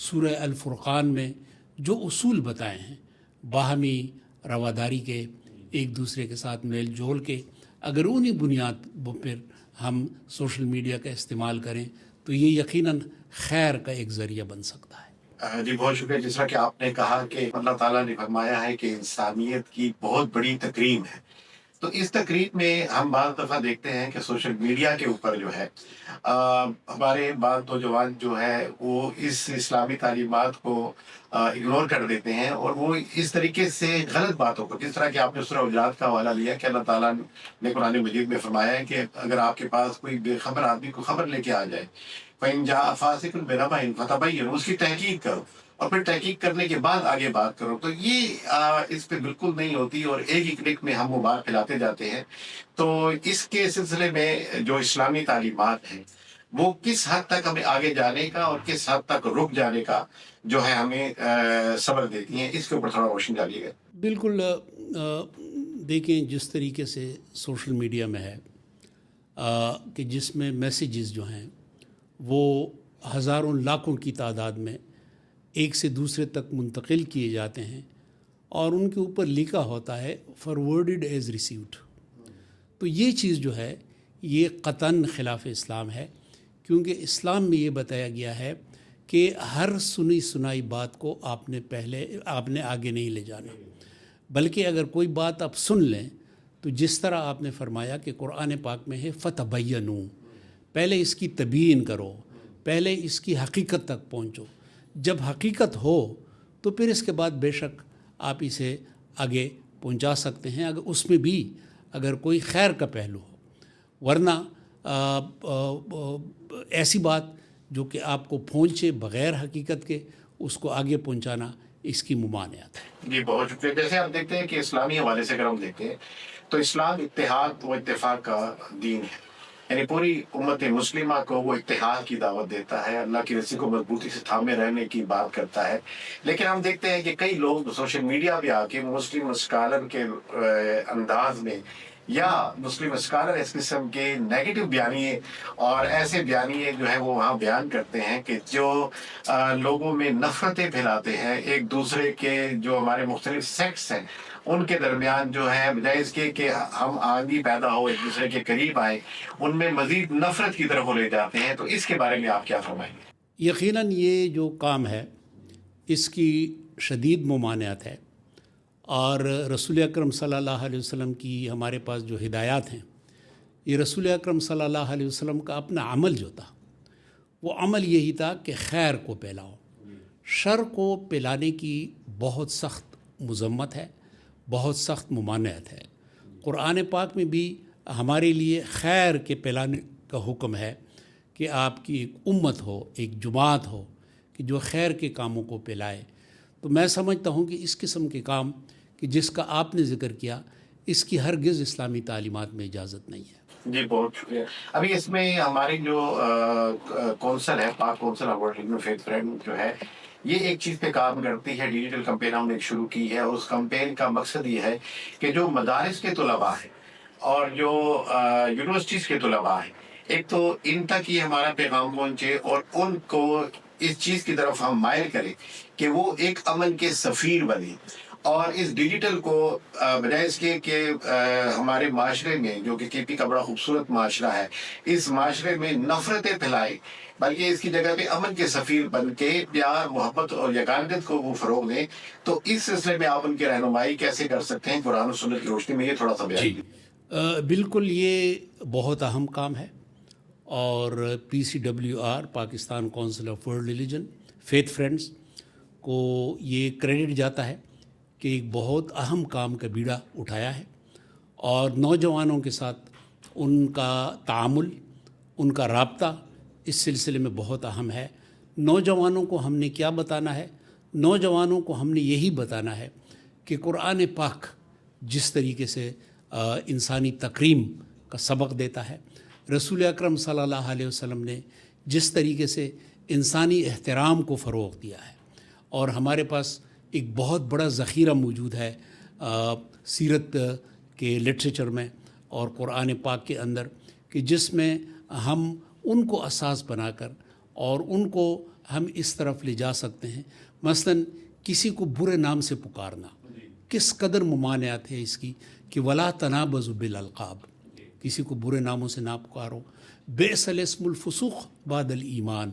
سورہ الفرقان میں جو اصول بتائے ہیں باہمی رواداری کے، ایک دوسرے کے ساتھ میل جول کے، اگر انہی بنیاد پر ہم سوشل میڈیا کا استعمال کریں تو یہ یقیناً خیر کا ایک ذریعہ بن سکتا ہے۔ جی بہت شکریہ۔ جس طرح کہ آپ نے کہا کہ اللہ تعالیٰ نے فرمایا ہے کہ انسانیت کی بہت بڑی تکریم ہے، تو اس تقریب میں ہم بعض دفعہ دیکھتے ہیں کہ سوشل میڈیا کے اوپر جو ہے ہمارے بعض نوجوان جو ہے وہ اس اسلامی تعلیمات کو اگنور کر دیتے ہیں، اور وہ اس طریقے سے غلط باتوں کو، جس طرح کہ آپ نے سورہ حجرات کا حوالہ لیا کہ اللہ تعالیٰ نے قرآن مجید میں فرمایا ہے کہ اگر آپ کے پاس کوئی بے خبر آدمی کو خبر لے کے آ جائے، فَإِن جَاءَ فَاسِقٌ بِنَبَإٍ فَتَبَيَّنُوا، اس کی تحقیق کرو اور پھر تحقیق کرنے کے بعد آگے بات کرو، تو یہ اس پہ بالکل نہیں ہوتی، اور ایک ہی کلک میں ہم وہ بات پھیلاتے جاتے ہیں۔ تو اس کے سلسلے میں جو اسلامی تعلیمات ہیں وہ کس حد تک ہمیں آگے جانے کا اور کس حد تک رک جانے کا جو ہے ہمیں صبر دیتی ہیں، اس کے اوپر تھوڑا روشن ڈالیے گا۔ بالکل دیکھیں جس طریقے سے سوشل میڈیا میں ہے کہ جس میں میسیجز جو ہیں وہ ہزاروں لاکھوں کی تعداد میں ایک سے دوسرے تک منتقل کیے جاتے ہیں، اور ان کے اوپر لکھا ہوتا ہے فارورڈڈ ایز ریسیوڈ، تو یہ چیز جو ہے یہ قطعاً خلاف اسلام ہے، کیونکہ اسلام میں یہ بتایا گیا ہے کہ ہر سنی سنائی بات کو آپ نے آگے نہیں لے جانا، بلکہ اگر کوئی بات آپ سن لیں تو جس طرح آپ نے فرمایا کہ قرآن پاک میں ہے فتبینوا، پہلے اس کی تبیین کرو، پہلے اس کی حقیقت تک پہنچو، جب حقیقت ہو تو پھر اس کے بعد بے شک آپ اسے آگے پہنچا سکتے ہیں، اگر اس میں بھی اگر کوئی خیر کا پہلو ہو، ورنہ ایسی بات جو کہ آپ کو پہنچے بغیر حقیقت کے اس کو آگے پہنچانا اس کی ممانعت ہے۔ جی بہت شکریہ۔ جیسے آپ دیکھتے ہیں کہ اسلامی حوالے سے اگر ہم دیکھتے ہیں تو اسلام اتحاد و اتفاق کا دین ہے، یعنی پوری امت مسلمہ کو وہ اتحاد کی دعوت دیتا ہے، اللہ کی رسی کو مضبوطی سے تھامے رہنے کی بات کرتا ہے۔ لیکن ہم دیکھتے ہیں کہ کئی لوگ سوشل میڈیا پہ آ کے مسلم اسکالر کے انداز میں یا مسلم اسکالر اس قسم کے نیگیٹو بیانیے اور ایسے بیانیے جو ہے وہ وہاں بیان کرتے ہیں کہ جو لوگوں میں نفرتیں پھیلاتے ہیں، ایک دوسرے کے جو ہمارے مختلف سیکٹس ہیں ان کے درمیان جو ہے بجائے اس کے کہ ہم آگے پیدا ہو، ایک دوسرے کے قریب آئے، ان میں مزید نفرت کی طرف وہ لے جاتے ہیں۔ تو اس کے بارے میں آپ کیا فرمائیں گے؟ یقیناً یہ جو کام ہے اس کی شدید ممانعت ہے، اور رسول اکرم صلی اللہ علیہ وسلم کی ہمارے پاس جو ہدایات ہیں، یہ رسول اکرم صلی اللہ علیہ وسلم کا اپنا عمل جو تھا وہ عمل یہی تھا کہ خیر کو پھیلاؤ، شر کو پھیلانے کی بہت سخت مذمت ہے، بہت سخت ممانعت ہے۔ قرآن پاک میں بھی ہمارے لیے خیر کے پھیلانے کا حکم ہے کہ آپ کی ایک امت ہو، ایک جماعت ہو کہ جو خیر کے کاموں کو پھیلائے۔ تو میں سمجھتا ہوں کہ اس قسم کے کام کہ جس کا آپ نے ذکر کیا، اس کی ہرگز اسلامی تعلیمات میں اجازت نہیں ہے۔ جی بہت شکریہ۔ ابھی اس میں ہماری جو کونسل ہے، پاک council of world faith friend جو ہے، یہ ایک چیز پہ کام کرتی ہے، ڈیجیٹل کمپین ہم نے شروع کی ہے، اور اس کمپین کا مقصد یہ ہے کہ جو مدارس کے طلباء ہیں اور جو یونیورسٹیز کے طلباء ہیں، ایک تو ان تک یہ ہمارا پیغام پہنچے اور ان کو اس چیز کی طرف ہم مائل کریں کہ وہ ایک امن کے سفیر بنے، اور اس ڈیجیٹل کو بجائے اس کے کہ ہمارے معاشرے میں جو کہ کے پی کا بڑا خوبصورت معاشرہ ہے، اس معاشرے میں نفرتیں پھیلائے، بلکہ اس کی جگہ پہ امن کے سفیر بن کے پیار، محبت اور یگانگت کو وہ فروغ دیں۔ تو اس سلسلے میں آپ ان کی رہنمائی کیسے کر سکتے ہیں قرآن و سنت کی روشنی میں؟ یہ تھوڑا سا بیان کیجیے۔ بالکل یہ بہت اہم کام ہے، اور PCWR Pakistan council of world religion faith friends کو یہ کریڈٹ جاتا ہے کہ ایک بہت اہم کام کا بیڑا اٹھایا ہے، اور نوجوانوں کے ساتھ ان کا تعامل، ان کا رابطہ اس سلسلے میں بہت اہم ہے۔ نوجوانوں کو ہم نے کیا بتانا ہے؟ نوجوانوں کو ہم نے یہی بتانا ہے کہ قرآن پاک جس طریقے سے انسانی تکریم کا سبق دیتا ہے، رسول اکرم صلی اللہ علیہ وسلم نے جس طریقے سے انسانی احترام کو فروغ دیا ہے، اور ہمارے پاس ایک بہت بڑا ذخیرہ موجود ہے سیرت کے لٹریچر میں اور قرآن پاک کے اندر، کہ جس میں ہم ان کو اساس بنا کر اور ان کو ہم اس طرف لے جا سکتے ہیں. مثلاً کسی کو برے نام سے پکارنا کس قدر ممانعت ہے اس کی کہ ولا تنابزوا بالالقاب، کسی کو برے ناموں سے نہ پکارو. بئس الاسم الفسوق بعد الایمان،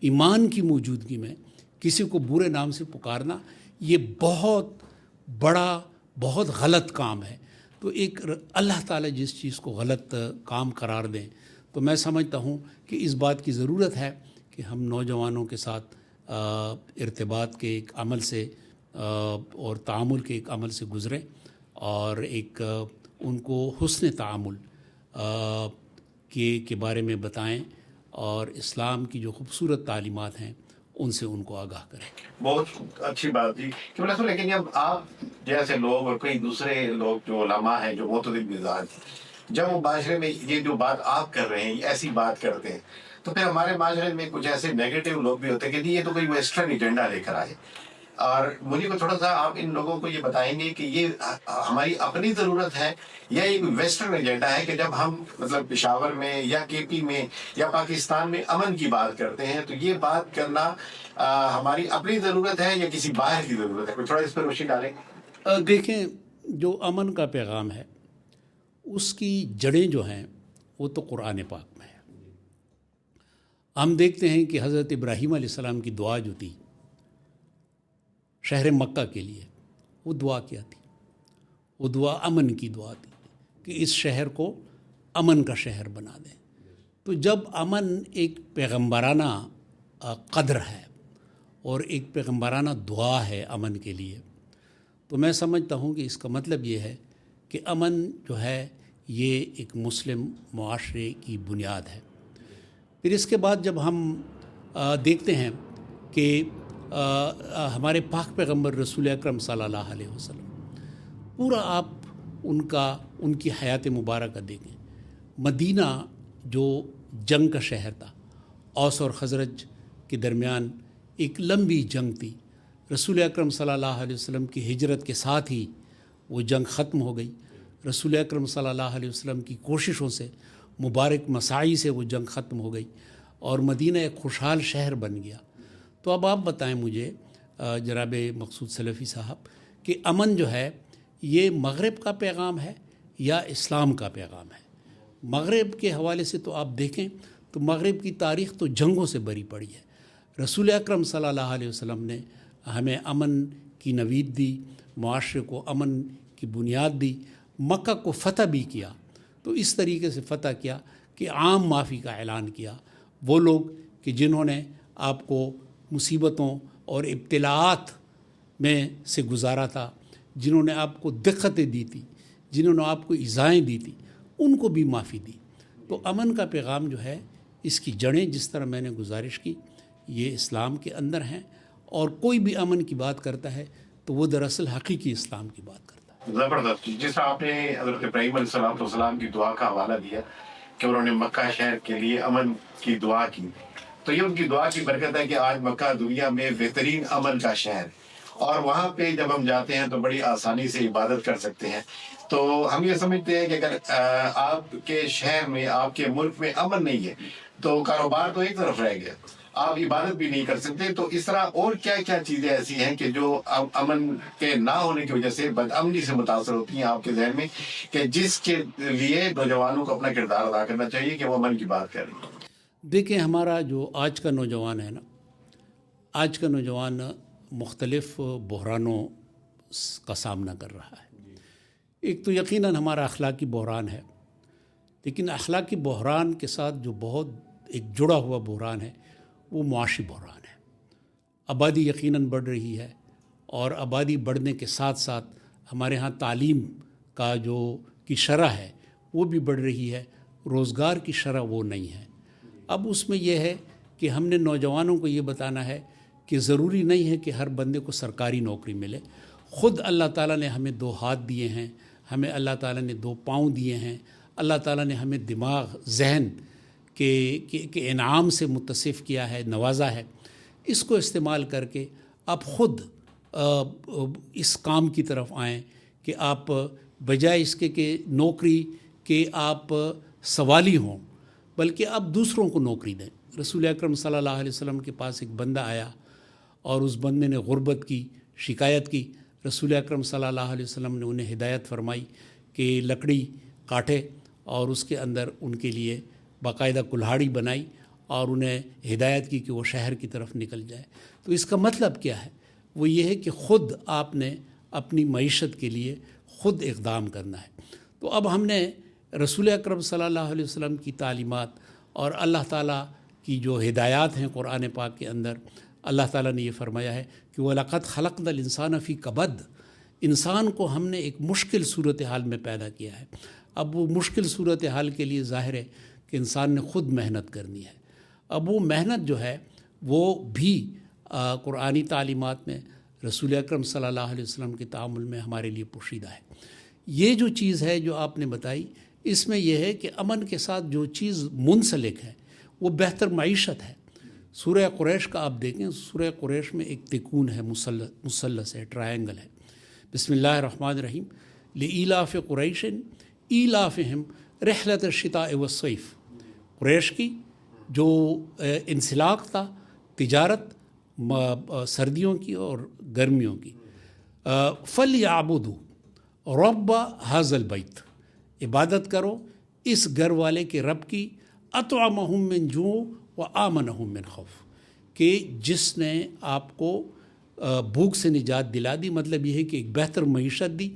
ایمان کی موجودگی میں کسی کو برے نام سے پکارنا یہ بہت بڑا بہت غلط کام ہے. تو ایک اللہ تعالیٰ جس چیز کو غلط کام قرار دیں تو میں سمجھتا ہوں کہ اس بات کی ضرورت ہے کہ ہم نوجوانوں کے ساتھ ارتباط کے ایک عمل سے اور تعامل کے ایک عمل سے گزریں اور ایک ان کو حسن تعامل کے بارے میں بتائیں اور اسلام کی جو خوبصورت تعلیمات ہیں ان سے ان کو آگاہ کریں. بہت اچھی بات تھی کہ لیکن جب آپ جیسے لوگ اور کئی دوسرے لوگ جو علماء ہیں جو معتدل مزاج جب وہ معاشرے میں یہ جو بات آپ کر رہے ہیں ایسی بات کرتے ہیں تو پھر ہمارے معاشرے میں کچھ ایسے نیگیٹو لوگ بھی ہوتے ہیں کہ یہ تو کوئی ویسٹرن ایجنڈا لے کر آئے. اور مجھے کو تھوڑا سا آپ ان لوگوں کو یہ بتائیں گے کہ یہ ہماری اپنی ضرورت ہے یا یہ ویسٹرن ایجنڈا ہے کہ جب ہم مطلب پشاور میں یا کے پی میں یا پاکستان میں امن کی بات کرتے ہیں تو یہ بات کرنا ہماری اپنی ضرورت ہے یا کسی باہر کی ضرورت ہے؟ کوئی تھوڑا اس پر روشنی ڈالیں. دیکھیں جو امن کا پیغام ہے اس کی جڑیں جو ہیں وہ تو قرآن پاک میں ہے. ہم دیکھتے ہیں کہ حضرت ابراہیم علیہ السلام کی دعا جو تھی شہر مکہ کے لیے وہ دعا کیا تھی؟ وہ دعا امن کی دعا تھی کہ اس شہر کو امن کا شہر بنا دیں. تو جب امن ایک پیغمبرانہ قدر ہے اور ایک پیغمبرانہ دعا ہے امن کے لیے تو میں سمجھتا ہوں کہ اس کا مطلب یہ ہے کہ امن جو ہے یہ ایک مسلم معاشرے کی بنیاد ہے. پھر اس کے بعد جب ہم دیکھتے ہیں کہ ہمارے پاک پیغمبر رسول اکرم صلی اللہ علیہ وسلم پورا آپ ان کی حیات مبارکہ دیکھیں. مدینہ جو جنگ کا شہر تھا، اوس اور خزرج کے درمیان ایک لمبی جنگ تھی. رسول اکرم صلی اللہ علیہ وسلم کی ہجرت کے ساتھ ہی وہ جنگ ختم ہو گئی. رسول اکرم صلی اللہ علیہ وسلم کی کوششوں سے مبارک مساعی سے وہ جنگ ختم ہو گئی اور مدینہ ایک خوشحال شہر بن گیا. تو اب آپ بتائیں مجھے جناب مقصود سلفی صاحب کہ امن جو ہے یہ مغرب کا پیغام ہے یا اسلام کا پیغام ہے؟ مغرب کے حوالے سے تو آپ دیکھیں تو مغرب کی تاریخ تو جنگوں سے بری پڑی ہے. رسول اکرم صلی اللہ علیہ وسلم نے ہمیں امن کی نوید دی، معاشرے کو امن کی بنیاد دی، مکہ کو فتح بھی کیا. تو اس طریقے سے فتح کیا کہ عام معافی کا اعلان کیا. وہ لوگ کہ جنہوں نے آپ کو مصیبتوں اور ابتلاعات میں سے گزارا تھا، جنہوں نے آپ کو دقتیں دی تھی، جنہوں نے آپ کو ایذائیں دی تھی، ان کو بھی معافی دی. تو امن کا پیغام جو ہے اس کی جڑیں جس طرح میں نے گزارش کی یہ اسلام کے اندر ہیں اور کوئی بھی امن کی بات کرتا ہے تو وہ دراصل حقیقی اسلام کی بات کرتا ہے. زبردست. جس طرح آپ نے حضرت ابراہیم علیہ السلام کی دعا کا حوالہ دیا کہ انہوں نے مکہ شہر کے لیے امن کی دعا کی تو یہ ان کی دعا کی برکت ہے کہ آج مکہ دنیا میں بہترین امن کا شہر اور وہاں پہ جب ہم جاتے ہیں تو بڑی آسانی سے عبادت کر سکتے ہیں. تو ہم یہ سمجھتے ہیں کہ اگر آپ کے شہر میں آپ کے ملک میں امن نہیں ہے تو کاروبار تو ایک طرف رہ گیا، آپ عبادت بھی نہیں کر سکتے. تو اس طرح اور کیا کیا چیزیں ایسی ہیں کہ جو امن کے نہ ہونے کی وجہ سے بد امنی سے متاثر ہوتی ہیں آپ کے ذہن میں کہ جس کے لیے نوجوانوں کو اپنا کردار ادا کرنا چاہیے کہ وہ امن کی بات کریں؟ دیکھیں ہمارا جو آج کا نوجوان ہے نا، آج کا نوجوان مختلف بحرانوں کا سامنا کر رہا ہے. ایک تو یقیناً ہمارا اخلاقی بحران ہے، لیکن اخلاقی بحران کے ساتھ جو بہت ایک جڑا ہوا بحران ہے وہ معاشی بحران ہے. آبادی یقیناً بڑھ رہی ہے اور آبادی بڑھنے کے ساتھ ساتھ ہمارے ہاں تعلیم کا کی شرح ہے وہ بھی بڑھ رہی ہے، روزگار کی شرح وہ نہیں ہے. اب اس میں یہ ہے کہ ہم نے نوجوانوں کو یہ بتانا ہے کہ ضروری نہیں ہے کہ ہر بندے کو سرکاری نوکری ملے. خود اللہ تعالیٰ نے ہمیں 2 ہاتھ دیے ہیں، ہمیں اللہ تعالیٰ نے 2 پاؤں دیے ہیں، اللہ تعالیٰ نے ہمیں دماغ ذہن کے انعام سے متصف کیا ہے، نوازا ہے. اس کو استعمال کر کے آپ خود اس کام کی طرف آئیں کہ آپ بجائے اس کے کہ نوکری کے آپ سوالی ہوں بلکہ آپ دوسروں کو نوکری دیں. رسول اکرم صلی اللہ علیہ وسلم کے پاس ایک بندہ آیا اور اس بندے نے غربت کی شکایت کی. رسول اکرم صلی اللہ علیہ وسلم نے انہیں ہدایت فرمائی کہ لکڑی کاٹے اور اس کے اندر ان کے لیے باقاعدہ کلہاڑی بنائی اور انہیں ہدایت کی کہ وہ شہر کی طرف نکل جائے. تو اس کا مطلب کیا ہے؟ وہ یہ ہے کہ خود آپ نے اپنی معیشت کے لیے خود اقدام کرنا ہے. تو اب ہم نے رسول اکرم صلی اللہ علیہ وسلم کی تعلیمات اور اللہ تعالیٰ کی جو ہدایات ہیں قرآن پاک کے اندر، اللہ تعالیٰ نے یہ فرمایا ہے کہ وَلَقَدْ خَلَقْنَا الْإِنسَانَ فِي كَبَدٍ، انسان کو ہم نے ایک مشکل صورتحال میں پیدا کیا ہے. اب وہ مشکل صورتحال کے لیے ظاہر ہے کہ انسان نے خود محنت کرنی ہے. اب وہ محنت جو ہے وہ بھی قرآنی تعلیمات میں رسول اکرم صلی اللہ علیہ وسلم کے تعامل میں ہمارے لیے پوشیدہ ہے. یہ جو چیز ہے جو آپ نے بتائی، اس میں یہ ہے کہ امن کے ساتھ جو چیز منسلک ہے وہ بہتر معیشت ہے. سورہ قریش کا آپ دیکھیں، سورہ قریش میں ایک تکون ہے، مثلث ہے، ٹرائنگل ہے. بسم اللہ الرحمن الرحیم. لإیلاف قریش ایلافہم رحلۃ الشتاء والصیف. قریش کی جو انسلاق تھا، تجارت سردیوں کی اور گرمیوں کی. فَلْيَعْبُدُوا رَبَّ هَذَا الْبَيْتِ، عبادت کرو اس گھر والے کے رب کی. أَطْعَمَهُم مِّن جُوع وَآمَنَهُم مِّن خوف، کہ جس نے آپ کو بھوک سے نجات دلا دی، مطلب یہ ہے کہ ایک بہتر معیشت دی.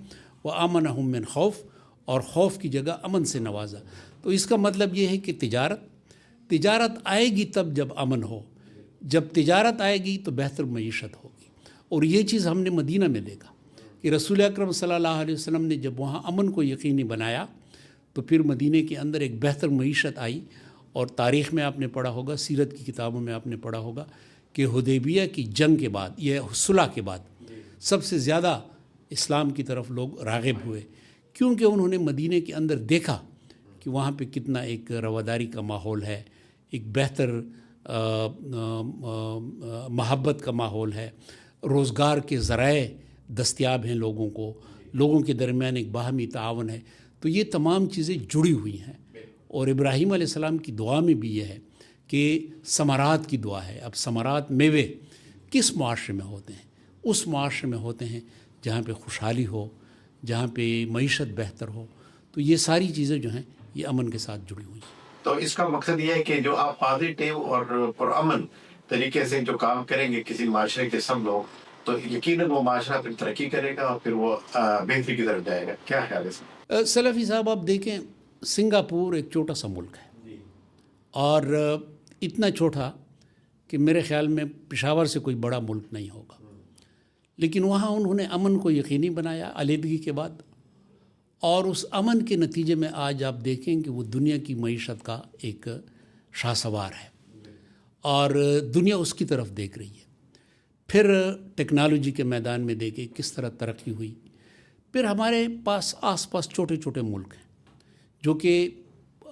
وَآمَنَهُم مِّن خوف، اور خوف کی جگہ امن سے نوازا. تو اس کا مطلب یہ ہے کہ تجارت آئے گی تب جب امن ہو. جب تجارت آئے گی تو بہتر معیشت ہوگی. اور یہ چیز ہم نے مدینہ میں دیکھا کہ رسول اکرم صلی اللہ علیہ وسلم نے جب وہاں امن کو یقینی بنایا تو پھر مدینہ کے اندر ایک بہتر معیشت آئی. اور تاریخ میں آپ نے پڑھا ہوگا، سیرت کی کتابوں میں آپ نے پڑھا ہوگا کہ حدیبیہ کی جنگ کے بعد، یہ صلح کے بعد سب سے زیادہ اسلام کی طرف لوگ راغب ہوئے، کیونکہ انہوں نے مدینہ کے اندر دیکھا کہ وہاں پہ کتنا ایک رواداری کا ماحول ہے، ایک بہتر محبت کا ماحول ہے، روزگار کے ذرائع دستیاب ہیں لوگوں کو، لوگوں کے درمیان ایک باہمی تعاون ہے. تو یہ تمام چیزیں جڑی ہوئی ہیں. اور ابراہیم علیہ السلام کی دعا میں بھی یہ ہے کہ ثمرات کی دعا ہے. اب ثمرات، میوے کس معاشرے میں ہوتے ہیں؟ اس معاشرے میں ہوتے ہیں جہاں پہ خوشحالی ہو، جہاں پہ معیشت بہتر ہو. تو یہ ساری چیزیں جو ہیں یہ امن کے ساتھ جڑی ہوئی ہیں. تو اس کا مقصد یہ ہے کہ جو آپ پازیٹیو اور پرامن طریقے سے جو کام کریں گے کسی معاشرے کے سب لوگ، تو یقیناً وہ معاشرہ پھر ترقی کرے گا اور پھر وہ بہتری کی طرف جائے گا. کیا خیال ہے اس میں؟ سلفی صاحب، آپ دیکھیں سنگاپور ایک چھوٹا سا ملک ہے، اور اتنا چھوٹا کہ میرے خیال میں پشاور سے کوئی بڑا ملک نہیں ہوگا. لیکن وہاں انہوں نے امن کو یقینی بنایا علیحدگی کے بعد، اور اس امن کے نتیجے میں آج آپ دیکھیں کہ وہ دنیا کی معیشت کا ایک شاہ سوار ہے اور دنیا اس کی طرف دیکھ رہی ہے. پھر ٹیکنالوجی کے میدان میں دیکھیں کس طرح ترقی ہوئی. پھر ہمارے پاس آس پاس چھوٹے چھوٹے ملک ہیں جو کہ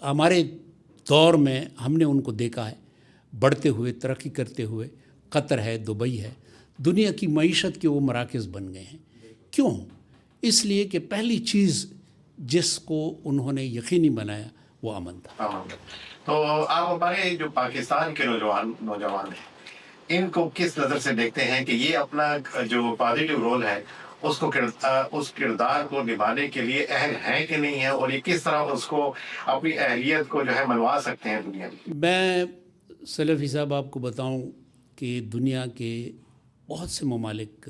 ہمارے دور میں ہم نے ان کو دیکھا ہے بڑھتے ہوئے، ترقی کرتے ہوئے. قطر ہے، دبئی ہے، دنیا کی معیشت کے وہ مراکز بن گئے ہیں. کیوں؟ اس لیے کہ پہلی چیز جس کو انہوں نے یقینی بنایا وہ امن تھا. تو آپ ہمارے جو پاکستان کے نوجوان ہیں، ان کو کس نظر سے دیکھتے ہیں کہ یہ اپنا جو پازیٹیو رول ہے اس کردار کو نبھانے کے لیے اہل ہیں کہ نہیں ہیں، اور یہ کس طرح اس کو اپنی اہلیت کو جو ہے منوا سکتے ہیں دنیا میں؟ میں سلفی صاحب آپ کو بتاؤں کہ دنیا کے بہت سے ممالک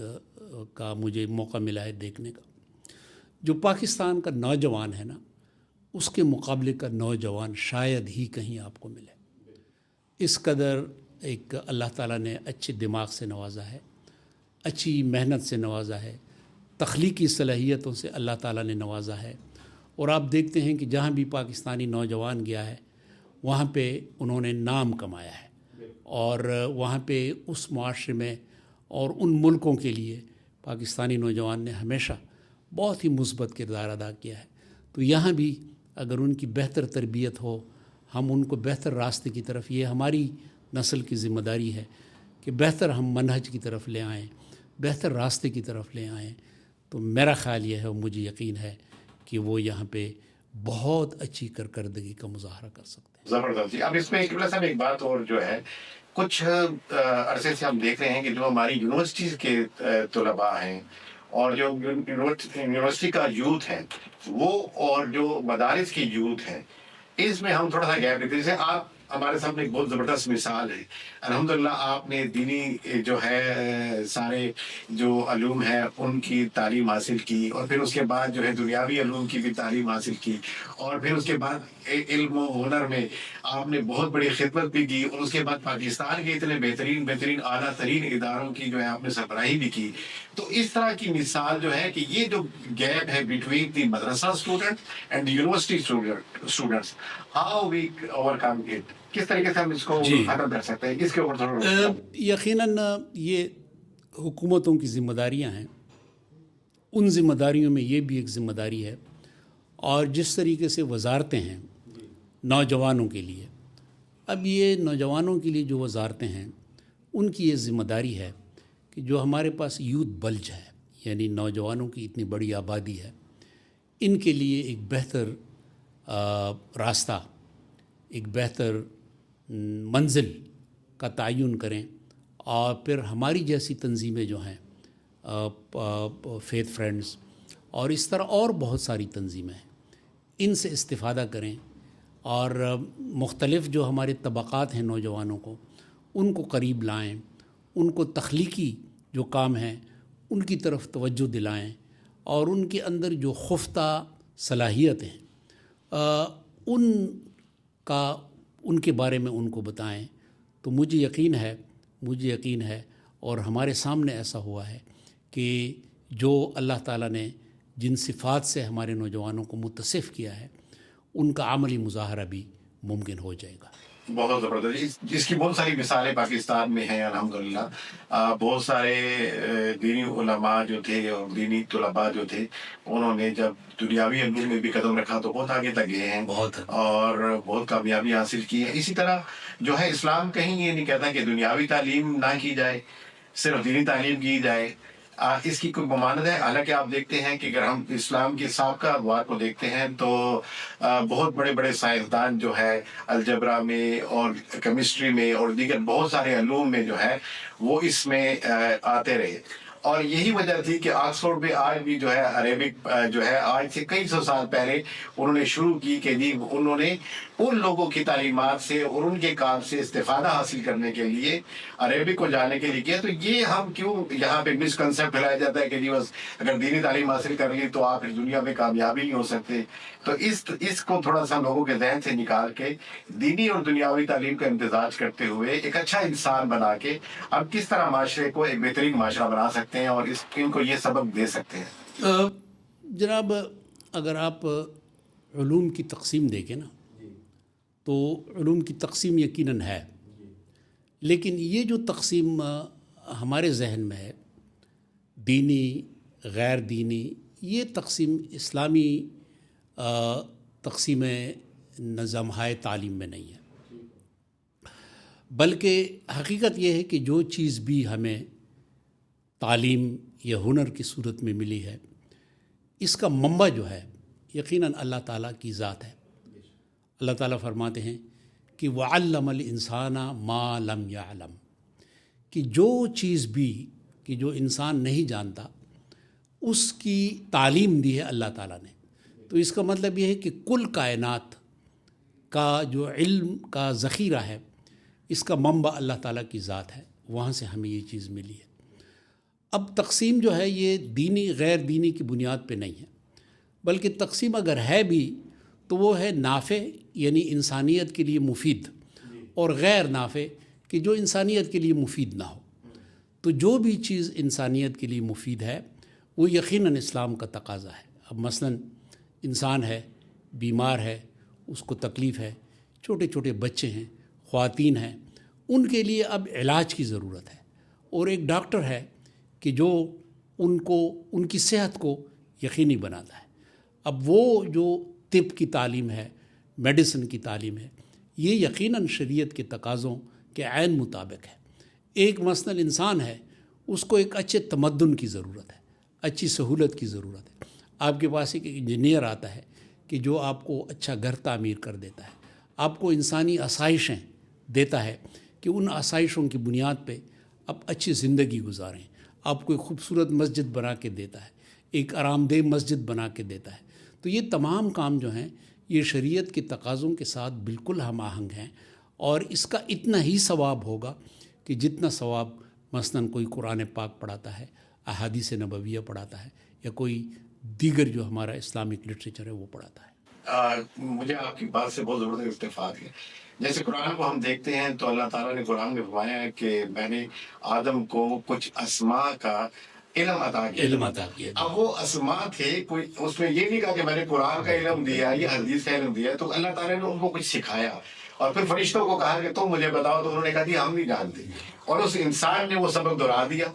کا مجھے موقع ملا ہے دیکھنے کا. جو پاکستان کا نوجوان ہے نا، اس کے مقابلے کا نوجوان شاید ہی کہیں آپ کو ملے. اس قدر ایک اللہ تعالیٰ نے اچھے دماغ سے نوازا ہے، اچھی محنت سے نوازا ہے، تخلیقی صلاحیتوں سے اللہ تعالیٰ نے نوازا ہے. اور آپ دیکھتے ہیں کہ جہاں بھی پاکستانی نوجوان گیا ہے وہاں پہ انہوں نے نام کمایا ہے، اور وہاں پہ اس معاشرے میں اور ان ملکوں کے لیے پاکستانی نوجوان نے ہمیشہ بہت ہی مثبت کردار ادا کیا ہے. تو یہاں بھی اگر ان کی بہتر تربیت ہو، ہم ان کو بہتر راستے کی طرف، یہ ہماری نسل کی ذمہ داری ہے کہ بہتر ہم منہج کی طرف لے آئیں، بہتر راستے کی طرف لے آئیں. تو میرا خیال یہ ہے اور مجھے یقین ہے کہ وہ یہاں پہ بہت اچھی کارکردگی کا مظاہرہ کر سکتے ہیں۔ زبردست جی۔ اب اس میں قبلہ صاحب ایک بات اور جو ہے، کچھ عرصے سے ہم دیکھ رہے ہیں کہ جو ہماری یونیورسٹیز کے طلباء ہیں اور جو یونیورسٹی کا یوتھ ہے وہ، اور جو مدارس کی یوتھ ہے، اس میں ہم تھوڑا سا گیپ دیکھتے ہیں۔ جیسے آپ ہمارے سامنے ایک بہت زبردست مثال ہے، الحمدللہ آپ نے دینی جو ہے سارے جو علوم ہے ان کی تعلیم حاصل کی، اور پھر اس کے بعد جو ہے دنیاوی علوم کی بھی تعلیم حاصل کی، اور پھر اس کے بعد علم و ہنر میں آپ نے بہت بڑی خدمت بھی کی، اور اس کے بعد پاکستان کے اتنے بہترین اعلیٰ ترین اداروں کی جو ہے آپ نے سربراہی بھی کی۔ تو اس طرح کی مثال جو ہے کہ یہ جو گیپ ہے between the madrasa student and university students, how we overcome it, کس طریقے سے ہم اس کو جی۔ ختم کر سکتے ہیں، اس کے اوپر تھوڑا یقیناً یہ حکومتوں کی ذمہ داریاں ہیں، ان ذمہ داریوں میں یہ بھی ایک ذمہ داری ہے، اور جس طریقے سے وزارتیں ہیں نوجوانوں کے لیے، اب یہ نوجوانوں کے لیے جو وزارتیں ہیں ان کی یہ ذمہ داری ہے کہ جو ہمارے پاس یوتھ بلج ہے، یعنی نوجوانوں کی اتنی بڑی آبادی ہے، ان کے لیے ایک بہتر راستہ، ایک بہتر منزل کا تعین کریں، اور پھر ہماری جیسی تنظیمیں جو ہیں فیتھ فرینڈز اور اس طرح اور بہت ساری تنظیمیں ہیں، ان سے استفادہ کریں، اور مختلف جو ہمارے طبقات ہیں نوجوانوں کو، ان کو قریب لائیں، ان کو تخلیقی جو کام ہیں ان کی طرف توجہ دلائیں، اور ان کے اندر جو خفتہ صلاحیتیں ہیں ان کے بارے میں ان کو بتائیں۔ تو مجھے یقین ہے اور ہمارے سامنے ایسا ہوا ہے کہ جو اللہ تعالیٰ نے جن صفات سے ہمارے نوجوانوں کو متصف کیا ہے ان کا عملی مظاہرہ بھی ممکن ہو جائے گا۔ بہت زبردست، جس کی بہت ساری مثالیں پاکستان میں ہیں الحمدللہ۔ بہت سارے دینی علماء جو تھے اور دینی طلباء جو تھے، انہوں نے جب دنیاوی علوم میں بھی قدم رکھا تو بہت آگے تک گئے ہیں اور بہت کامیابی حاصل کی ہے۔ اسی طرح جو ہے اسلام کہیں یہ نہیں کہتا کہ دنیاوی تعلیم نہ کی جائے، صرف دینی تعلیم کی جائے، اس کی کوئی ممانعت ہے۔ حالانکہ آپ دیکھتے ہیں کہ اگر ہم اسلام کے سابقہ ادوار کو دیکھتے ہیں تو بہت بڑے بڑے سائنسدان جو ہے الجبرا میں اور کیمسٹری میں اور دیگر بہت سارے علوم میں جو ہے وہ اس میں آتے رہے، اور یہی وجہ تھی کہ آکسفورڈ میں آج بھی جو ہے عربک جو ہے آج سے کئی سو سال پہلے انہوں نے شروع کی کہ جی انہوں نے ان لوگوں کی تعلیمات سے اور ان کے کام سے استفادہ حاصل کرنے کے لیے عربک کو جاننے کے لیے کیا۔ تو یہ ہم کیوں یہاں پہ مس کنسیپٹ پھیلایا جاتا ہے کہ جی بس اگر دینی تعلیم حاصل کر لی تو آپ اس دنیا میں کامیابی نہیں ہو سکتے۔ تو اس کو تھوڑا سا لوگوں کے ذہن سے نکال کے دینی اور دنیاوی تعلیم کا امتزاج کرتے ہوئے ایک اچھا انسان بنا کے ہم کس طرح معاشرے کو ایک بہترین معاشرہ بنا سکتے ہیں اور ان کو یہ سبق دے سکتے ہیں۔ جناب، اگر آپ علوم کی تقسیم دیکھیں نا تو علوم کی تقسیم یقیناً ہے، لیکن یہ جو تقسیم ہمارے ذہن میں ہے، دینی غیر دینی، یہ تقسیم اسلامی تقسیم نظامہائے تعلیم میں نہیں ہے، بلکہ حقیقت یہ ہے کہ جو چیز بھی ہمیں تعلیم یا ہنر کی صورت میں ملی ہے، اس کا منبع جو ہے یقیناً اللہ تعالیٰ کی ذات ہے۔ اللہ تعالیٰ فرماتے ہیں کہ وَعَلَّمَ الْإِنسَانَ مَا لَمْ يَعْلَمْ، کہ جو چیز بھی کہ جو انسان نہیں جانتا اس کی تعلیم دی ہے اللہ تعالیٰ نے۔ تو اس کا مطلب یہ ہے کہ کل کائنات کا جو علم کا ذخیرہ ہے اس کا منبع اللہ تعالیٰ کی ذات ہے، وہاں سے ہمیں یہ چیز ملی ہے۔ اب تقسیم جو ہے یہ دینی غیر دینی کی بنیاد پہ نہیں ہے، بلکہ تقسیم اگر ہے بھی تو وہ ہے نافع یعنی انسانیت کے لیے مفید، اور غیر نافع کہ جو انسانیت کے لیے مفید نہ ہو۔ تو جو بھی چیز انسانیت کے لیے مفید ہے وہ یقیناً اسلام کا تقاضا ہے۔ اب مثلاً انسان ہے، بیمار ہے، اس کو تکلیف ہے، چھوٹے چھوٹے بچے ہیں، خواتین ہیں، ان کے لیے اب علاج کی ضرورت ہے، اور ایک ڈاکٹر ہے کہ جو ان کی صحت کو یقینی بناتا ہے۔ اب وہ جو طب کی تعلیم ہے، میڈیسن کی تعلیم ہے، یہ یقیناً شریعت کے تقاضوں کے عین مطابق ہے۔ ایک مثلاً انسان ہے، اس کو ایک اچھے تمدن کی ضرورت ہے، اچھی سہولت کی ضرورت ہے۔ آپ کے پاس ایک انجینئر آتا ہے کہ جو آپ کو اچھا گھر تعمیر کر دیتا ہے، آپ کو انسانی آسائشیں دیتا ہے کہ ان آسائشوں کی بنیاد پہ آپ اچھی زندگی گزاریں، آپ کو ایک خوبصورت مسجد بنا کے دیتا ہے، ایک آرام دہ مسجد بنا کے دیتا ہے. تو یہ تمام کام جو ہیں یہ شریعت کے تقاضوں کے ساتھ بالکل ہم آہنگ ہیں، اور اس کا اتنا ہی ثواب ہوگا کہ جتنا ثواب مثلاً کوئی قرآن پاک پڑھاتا ہے، احادیث نبویہ پڑھاتا ہے، یا کوئی دیگر جو ہمارا اسلامک لٹریچر ہے وہ پڑھاتا ہے. مجھے آپ کی بات سے بہت زبردست اتفاق ہے. جیسے قرآن کو ہم دیکھتے ہیں تو اللہ تعالیٰ نے قرآن میں فرمایا ہے کہ میں نے آدم کو کچھ اسماء کا علم عطا کیا. علم عطا کیا. اب وہ اسماء تھے، کوئی اس میں یہ نہیں کہا کہ میں نے قرآن کا علم دیا یا حدیث کا علم دیا. تو اللہ تعالیٰ نے ان کو کچھ سکھایا، اور پھر فرشتوں کو کہا کہ تم مجھے بتاؤ، تو انہوں نے کہا کہ ہم نہیں جانتے، اور اس انسان نے وہ سبق دہرا دیا.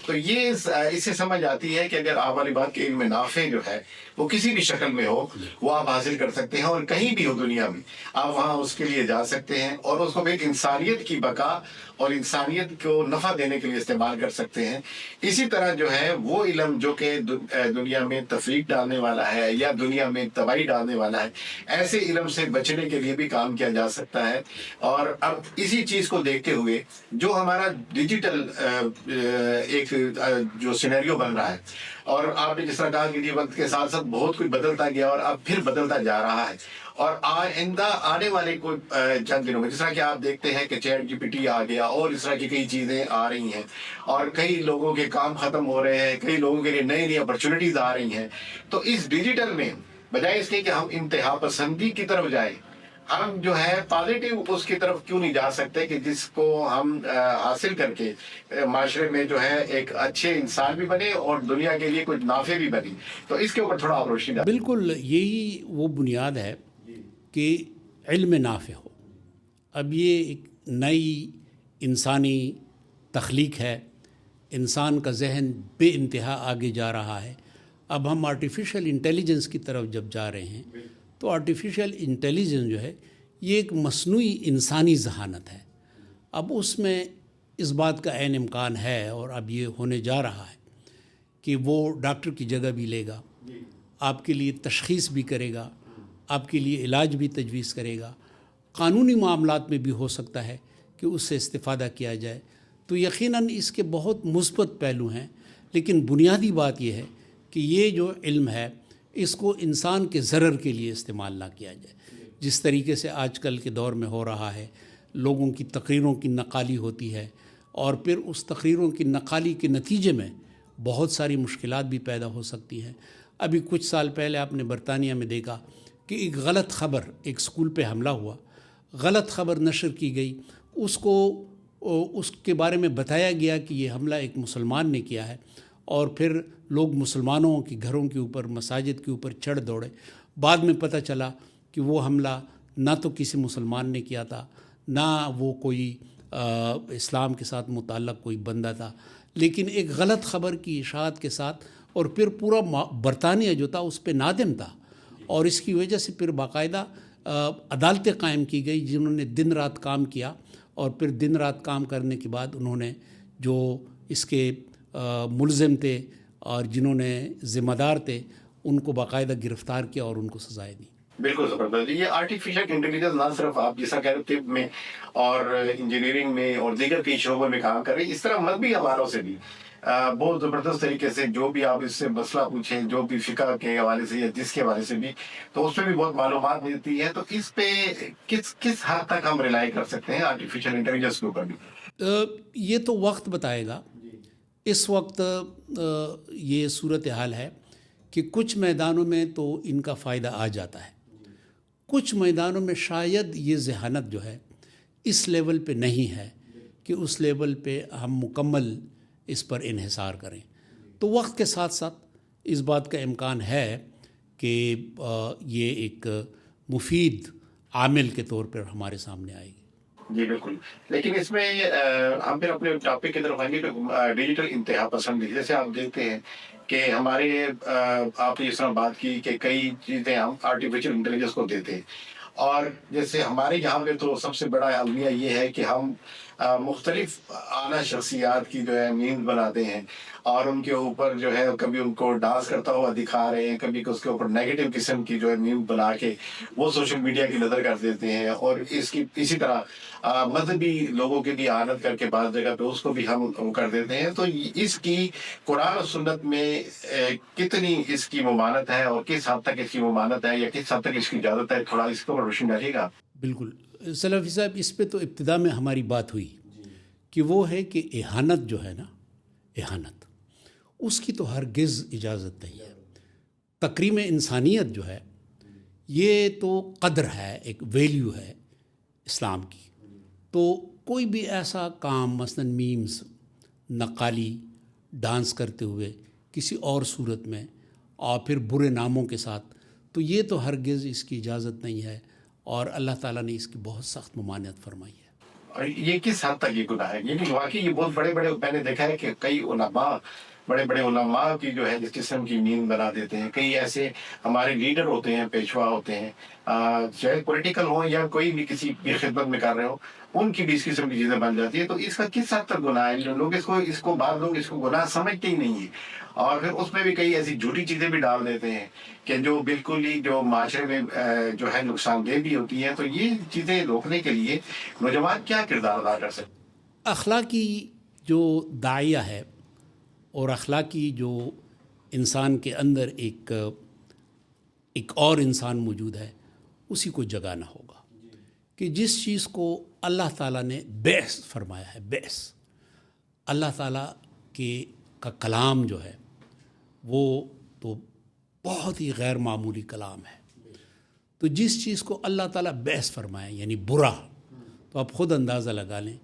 تو یہ اس سے سمجھ آتی ہے کہ اگر آپ والی بات کے علم نافع جو ہے وہ کسی بھی شکل میں ہو، وہ آپ حاصل کر سکتے ہیں، اور کہیں بھی ہو دنیا میں آپ وہاں اس کے لیے جا سکتے ہیں، اور اس کو ایک انسانیت کی بقا اور انسانیت کو نفع دینے کے لیے استعمال کر سکتے ہیں. اسی طرح جو ہے وہ علم جو کہ دنیا میں تفریق ڈالنے والا ہے یا دنیا میں تباہی ڈالنے والا ہے، ایسے علم سے بچنے کے لیے بھی کام کیا جا سکتا ہے. اور اب اسی چیز کو دیکھتے ہوئے جو ہمارا ڈیجیٹل ایک جو سینیریو بن رہا ہے، اور آپ نے جس طرح کہا کہ وقت کے ساتھ ساتھ بہت کچھ بدلتا گیا اور اب پھر بدلتا جا رہا ہے، اور آئندہ آنے والے کوئی چند دنوں میں جس طرح کہ آپ دیکھتے ہیں کہ چیٹ جی پی ٹی آ گیا اور اس طرح کی کئی چیزیں آ رہی ہیں، اور کئی لوگوں کے کام ختم ہو رہے ہیں، کئی لوگوں کے لیے نئی نئی اپرچونیٹیز آ رہی ہیں. تو اس ڈیجیٹل میں بجائے اس کے کہ ہم انتہا پسندی کی طرف جائیں، ہم جو ہے پازیٹیو اس کی طرف کیوں نہیں جا سکتے کہ جس کو ہم حاصل کر کے معاشرے میں جو ہے ایک اچھے انسان بھی بنے اور دنیا کے لیے کچھ نافع بھی بنے. تو اس کے اوپر تھوڑا آپ روشنی ڈالیں. بالکل یہی وہ بنیاد ہے کہ علم نافع ہو. اب یہ ایک نئی انسانی تخلیق ہے، انسان کا ذہن بے انتہا آگے جا رہا ہے. اب ہم آرٹیفیشل انٹیلیجنس کی طرف جب جا رہے ہیں تو آرٹیفیشل انٹیلیجنس جو ہے یہ ایک مصنوعی انسانی ذہانت ہے. اب اس میں اس بات کا عین امکان ہے، اور اب یہ ہونے جا رہا ہے کہ وہ ڈاکٹر کی جگہ بھی لے گا، آپ کے لیے تشخیص بھی کرے گا، آپ کے لیے علاج بھی تجویز کرے گا. قانونی معاملات میں بھی ہو سکتا ہے کہ اس سے استفادہ کیا جائے. تو یقیناً اس کے بہت مثبت پہلو ہیں، لیکن بنیادی بات یہ ہے کہ یہ جو علم ہے اس کو انسان کے ضرر کے لیے استعمال نہ کیا جائے. جس طریقے سے آج کل کے دور میں ہو رہا ہے، لوگوں کی تقریروں کی نقالی ہوتی ہے، اور پھر اس تقریروں کی نقالی کے نتیجے میں بہت ساری مشکلات بھی پیدا ہو سکتی ہیں. ابھی کچھ سال پہلے آپ نے برطانیہ میں دیکھا کہ ایک غلط خبر، ایک سکول پہ حملہ ہوا، غلط خبر نشر کی گئی، اس کے بارے میں بتایا گیا کہ یہ حملہ ایک مسلمان نے کیا ہے، اور پھر لوگ مسلمانوں کے گھروں کے اوپر، مساجد کے اوپر چڑھ دوڑے. بعد میں پتہ چلا کہ وہ حملہ نہ تو کسی مسلمان نے کیا تھا، نہ وہ کوئی اسلام کے ساتھ متعلق کوئی بندہ تھا، لیکن ایک غلط خبر کی اشاعت کے ساتھ. اور پھر پورا برطانیہ جو تھا اس پہ نادم تھا، اور اس کی وجہ سے پھر باقاعدہ عدالتیں قائم کی گئی جنہوں نے دن رات کام کیا، اور پھر دن رات کام کرنے کے بعد انہوں نے جو اس کے ملزم تھے اور جنہوں نے ذمہ دار تھے ان کو باقاعدہ گرفتار کیا اور ان کو سزائیں دی. بالکل زبردست. یہ آرٹیفیشل انٹیلیجنس نہ صرف آپ جیسا کہہ رہے طب میں اور انجینئرنگ میں اور دیگر کئی شعبوں میں کام کر رہی ہے، اس طرح مذہبی حوالوں سے بھی بہت زبردست طریقے سے جو بھی آپ اس سے مسئلہ پوچھیں، جو بھی فقہ کے حوالے سے یا جس کے حوالے سے بھی، تو اس پہ بھی بہت معلومات ملتی ہے. تو اس پہ کس حد تک ہم ریلائی کر سکتے ہیں آرٹیفیشل انٹیلیجنس کے اوپر بھی؟ یہ تو وقت بتائے گا. اس وقت یہ صورتحال ہے کہ کچھ میدانوں میں تو ان کا فائدہ آ جاتا ہے، کچھ میدانوں میں شاید یہ ذہانت جو ہے اس لیول پہ نہیں ہے کہ اس لیول پہ ہم مکمل اس پر انحصار کریں. تو وقت کے ساتھ ساتھ اس بات کا امکان ہے کہ یہ ایک مفید عامل کے طور پر ہمارے سامنے آئے گی. جی بالکل. لیکن اس میں ہم پھر اپنے ٹاپک کی طرف آئیں گے تو ڈیجیٹل انتہا پسندی. جیسے آپ دیکھتے ہیں کہ ہمارے آپ نے اس طرح بات کی کہ کئی چیزیں ہم آرٹیفیشل انٹیلیجنس کو دیتے ہیں، اور جیسے ہمارے یہاں پہ تو سب سے بڑا المیہ یہ ہے کہ ہم مختلف اعلیٰ شخصیات کی جو ہے میمز بناتے ہیں اور ان کے اوپر جو ہے کبھی ان کو ڈانس کرتا ہوا دکھا رہے ہیں، کبھی اس کے اوپر نیگیٹو قسم کی جو ہے میم بنا کے وہ سوشل میڈیا کی نظر کر دیتے ہیں، اور اس کی اسی طرح مذہبی لوگوں کی بھی اعانت کر کے بعض جگہ پہ اس کو بھی ہم وہ کر دیتے ہیں. تو اس کی قرآن و سنت میں کتنی اس کی ممانت ہے اور کس حد تک اس کی ممانت ہے یا کس حد تک اس کی اجازت ہے، تھوڑا اس کے اوپر روشنی ڈالیے گا. بالکل سلفی صاحب، اس پہ تو ابتدا میں ہماری بات ہوئی کہ وہ ہے کہ اہانت جو ہے نا، اہانت اس کی تو ہرگز اجازت نہیں ہے. تکریم انسانیت جو ہے یہ تو قدر ہے، ایک ویلیو ہے اسلام کی. تو کوئی بھی ایسا کام مثلا میمز، نقالی، ڈانس کرتے ہوئے کسی اور صورت میں اور پھر برے ناموں کے ساتھ، تو یہ تو ہرگز اس کی اجازت نہیں ہے، اور اللہ تعالیٰ نے اس کی بہت سخت ممانعت فرمائی ہے. اور یہ کس حد تک یہ گناہ ہے؟ یعنی واقعی یہ بہت بڑے بڑے، میں نے دیکھا ہے کہ کئی علماء، بڑے بڑے علماء کی جو ہے اس قسم کی نیند بنا دیتے ہیں. کئی ایسے ہمارے لیڈر ہوتے ہیں، پیشوا ہوتے ہیں، چاہے پولیٹیکل ہوں یا کوئی بھی کسی کی خدمت میں کر رہے ہوں، ان کی بھی اس قسم کی چیزیں بن جاتی ہیں. تو اس کا کس حد تک گناہ ہے؟ جو لوگ اس کو بعض لوگ اس کو گناہ سمجھتے ہی نہیں ہیں، اور پھر اس میں بھی کئی ایسی جھوٹی چیزیں بھی ڈال دیتے ہیں کہ جو بالکل ہی جو معاشرے میں جو ہے نقصان دہ بھی ہوتی ہیں. تو یہ چیزیں روکنے کے لیے نوجوان کیا کردار ادا کر سکتے؟ اخلاقی جو داعیہ ہے اور اخلاقی جو انسان کے اندر ایک اور انسان موجود ہے، اسی کو جگانا ہوگا کہ جس چیز کو اللہ تعالیٰ نے بیس فرمایا ہے، بیس اللہ تعالیٰ کا کلام جو ہے وہ تو بہت ہی غیر معمولی کلام ہے. تو جس چیز کو اللہ تعالیٰ بیس فرمائے یعنی برا، تو آپ خود اندازہ لگا لیں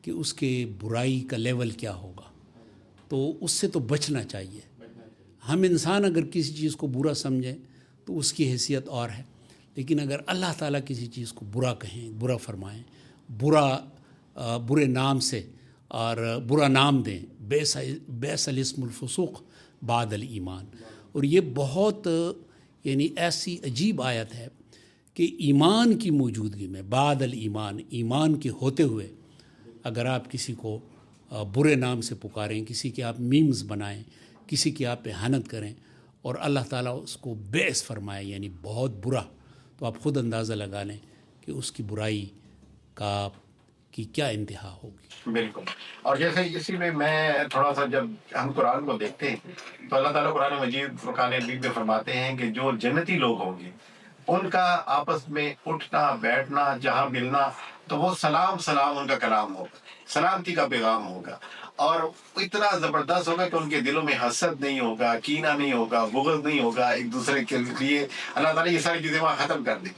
کہ اس کے برائی کا لیول کیا ہوگا. تو اس سے تو بچنا چاہیے. ہم انسان اگر کسی چیز کو برا سمجھیں تو اس کی حیثیت اور ہے، لیکن اگر اللہ تعالیٰ کسی چیز کو برا کہیں، برا فرمائیں، برے نام سے اور برا نام دیں، بیس الاسم الفسوق بعد الایمان. اور یہ بہت یعنی ایسی عجیب آیت ہے کہ ایمان کی موجودگی میں، بعد الایمان، ایمان کے ہوتے ہوئے اگر آپ کسی کو برے نام سے پکاریں، کسی کے آپ میمز بنائیں، کسی کی آپ اہانت کریں اور اللہ تعالیٰ اس کو بیس فرمائے یعنی بہت برا، تو آپ خود اندازہ لگا لیں کہ اس کی برائی کی کیا انتہا ہوگی. بالکل. اور جیسے اسی میں تھوڑا سا، جب ہم قرآن کو دیکھتے ہیں تو اللہ تعالیٰ قرآن مجید فرقان حمید میں فرماتے ہیں کہ جو جنتی لوگ ہوں گے ان کا آپس میں اٹھنا بیٹھنا، جہاں ملنا، تو وہ سلام سلام ان کا کلام ہوگا، سلامتی کا پیغام ہوگا، اور اتنا زبردست ہوگا کہ ان کے دلوں میں حسد نہیں ہوگا، کینہ نہیں ہوگا، بغض نہیں ہوگا ایک دوسرے کے لیے. اللہ تعالیٰ یہ ساری چیزیں وہاں ختم کر دیں.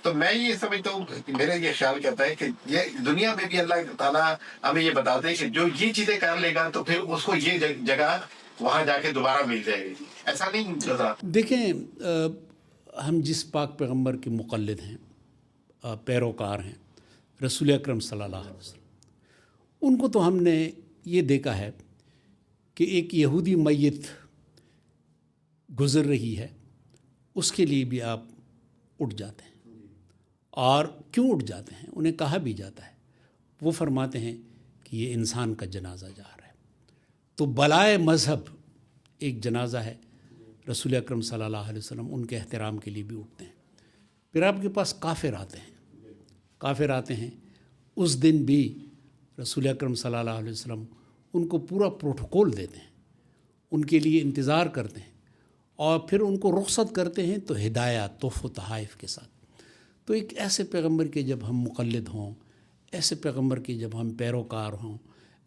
تو میں یہ سمجھتا ہوں، میرا یہ خیال کرتا ہے کہ یہ دنیا میں بھی اللہ تعالیٰ ہمیں یہ بتاتے ہیں کہ جو یہ چیزیں کر لے گا تو پھر اس کو یہ جگہ وہاں جا کے دوبارہ مل جائے گی. ایسا نہیں نظر؟ دیکھیں، ہم جس پاک پیغمبر کے مقلد ہیں، پیروکار ہیں، رسول اکرم صلی اللہ علیہ وسلم، ان کو تو ہم نے یہ دیکھا ہے کہ ایک یہودی میت گزر رہی ہے، اس کے لیے بھی آپ اٹھ جاتے ہیں. اور کیوں اٹھ جاتے ہیں؟ انہیں کہا بھی جاتا ہے، وہ فرماتے ہیں کہ یہ انسان کا جنازہ جا رہا ہے. تو بلائے مذہب ایک جنازہ ہے، رسول اکرم صلی اللہ علیہ وسلم ان کے احترام کے لیے بھی اٹھتے ہیں. پھر آپ کے پاس کافر آتے ہیں، اس دن بھی رسول اکرم صلی اللہ علیہ وسلم ان کو پورا پروٹوکول دیتے ہیں، ان کے لیے انتظار کرتے ہیں، اور پھر ان کو رخصت کرتے ہیں تو ہدایات، تحف و تحائف کے ساتھ. تو ایک ایسے پیغمبر کے جب ہم مقلد ہوں، ایسے پیغمبر کے جب ہم پیروکار ہوں،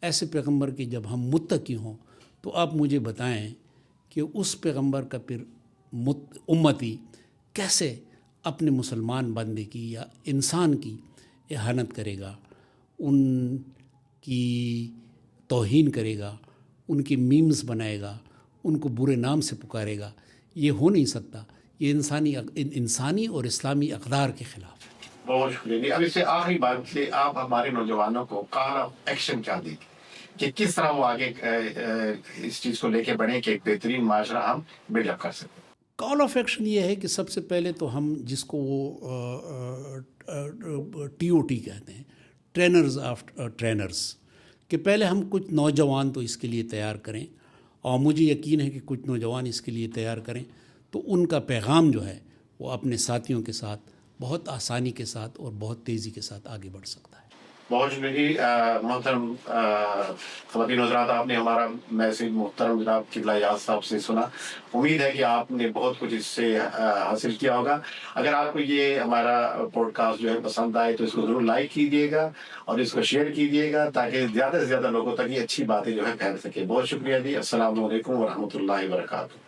ایسے پیغمبر کے جب ہم متقی ہوں، تو آپ مجھے بتائیں کہ اس پیغمبر کا پھر امتی کیسے اپنے مسلمان بندے کی یا انسان کی اہانت کرے گا، ان کی توہین کرے گا، ان کی میمز بنائے گا، ان کو برے نام سے پکارے گا. یہ ہو نہیں سکتا. یہ انسانی اور اسلامی اقدار کے خلاف ہے. بہت شکریہ. اب اس سے آخری بات سے آپ ہمارے نوجوانوں کو کال آف ایکشن کیا دیں کہ کس طرح وہ آگے اس چیز کو لے کے بڑھیں کہ ایک بہترین معاشرہ ہم بلڈ اپ کر سکیں؟ کال آف ایکشن یہ ہے کہ سب سے پہلے تو ہم جس کو وہ TOT کہتے ہیں، ٹرینرز آف ٹرینرز کہ پہلے ہم کچھ نوجوان تو اس کے لیے تیار کریں، اور مجھے یقین ہے کہ کچھ نوجوان اس کے لیے تیار کریں تو ان کا پیغام جو ہے وہ اپنے ساتھیوں کے ساتھ بہت آسانی کے ساتھ اور بہت تیزی کے ساتھ آگے بڑھ سکتا ہے۔ بہت شکریہ محترم خواتین حضرات، آپ نے ہمارا میسیج محترم جناب قبلہ یاز صاحب سے سنا۔ امید ہے کہ آپ نے بہت کچھ اس سے حاصل کیا ہوگا۔ اگر آپ کو یہ ہمارا پوڈ کاسٹ جو ہے پسند آئے تو اس کو ضرور لائک کیجیے گا اور اس کو شیئر کیجیے گا تاکہ زیادہ سے زیادہ لوگوں تک یہ اچھی باتیں جو ہے پھیل سکے۔ بہت شکریہ جی، السلام علیکم ورحمۃ اللہ وبرکاتہ۔